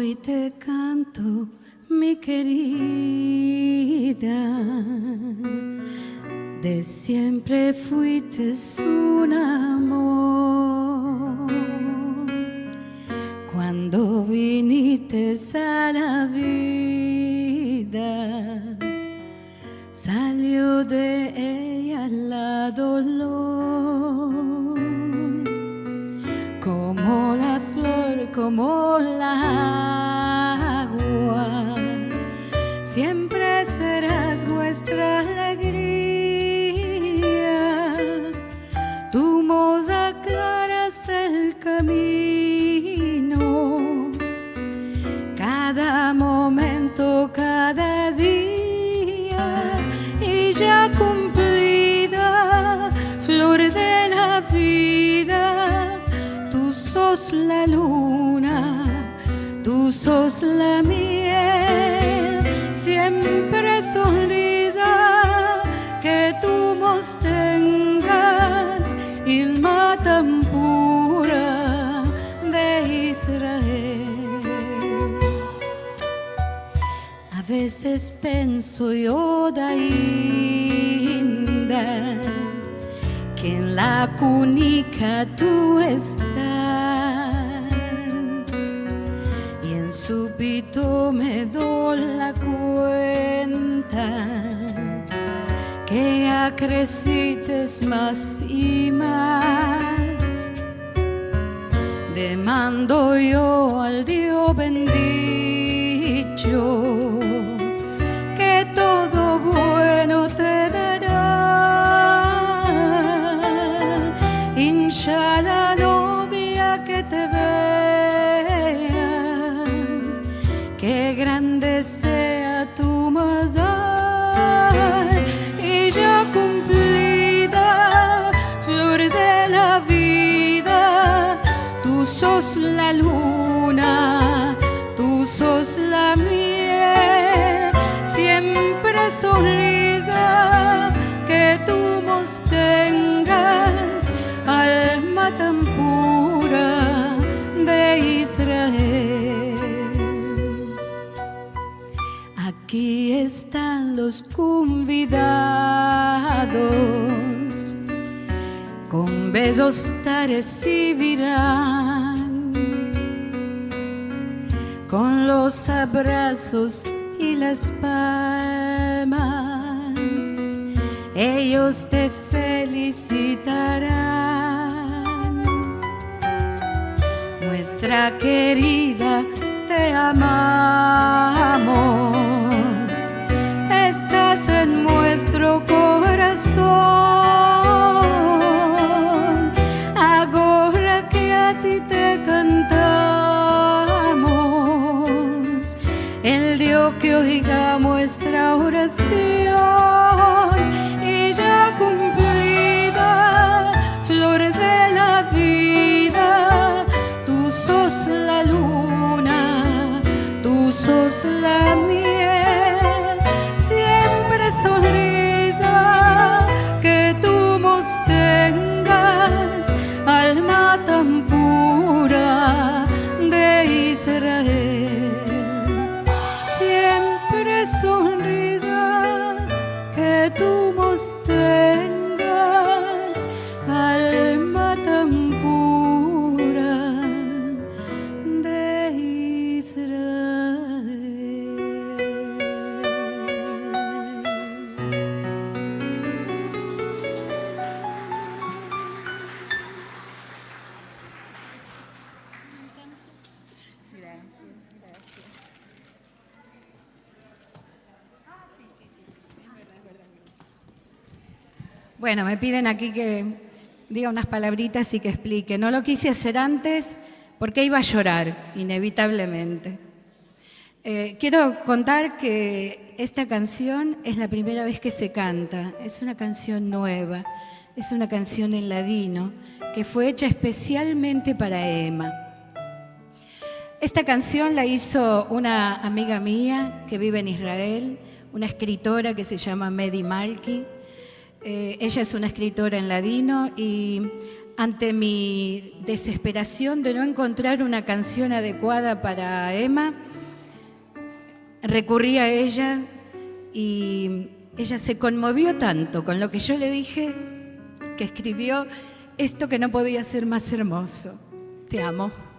hoy te canto, mi querida, de siempre fuiste un amor. Cuando viniste a la vida, salió de ella la dolor. Como la flor, como la agua, siempre serás nuestra alegría. Tu voz aclaras el camino, cada momento, cada día, y ya cumplida, flor de la vida. Tú sos la luna, tú sos la miel, siempre sonrisa que tú nos tengas, ilma tan pura de Israel. A veces pienso yo, Dainda, que en la cunica tú estás, y en súbito me doy la cuenta que ya crecites más y más. Demando yo al Dios bendito que todo bueno te dará. Inshallah, novia, que te vea, que grande sea tu mazar, y ya cumplida, flor de la vida. Tú sos la luna, tú sos la miel, siempre sonrisa que tú nos tengas, alma tan pura de Israel. Aquí están los convidados, con besos te recibirán, con los abrazos y las palmas, ellos te felicitarán. Nuestra querida, te amamos, estás en nuestro corazón. Ahora que a ti te cantamos, el Dios que oiga nuestra oración, y ya cumplida, flor de la vida. Tú sos la luna, tú sos la miel, siempre sonrisa que tú nos tengas, alma tan pura de Israel. Siempre sonrisa que tú nos tengas, alma tan pura de Israel. Bueno, me piden aquí que diga unas palabritas y que explique. No lo quise hacer antes porque iba a llorar, inevitablemente. Quiero contar que esta canción es la primera vez que se canta. Es una canción nueva, es una canción en ladino que fue hecha especialmente para Emma. Esta canción la hizo una amiga mía que vive en Israel, una escritora que se llama Medi Malki. Ella es una escritora en ladino y ante mi desesperación de no encontrar una canción adecuada para Emma, recurrí a ella y ella se conmovió tanto con lo que yo le dije que escribió esto que no podía ser más hermoso. Te amo.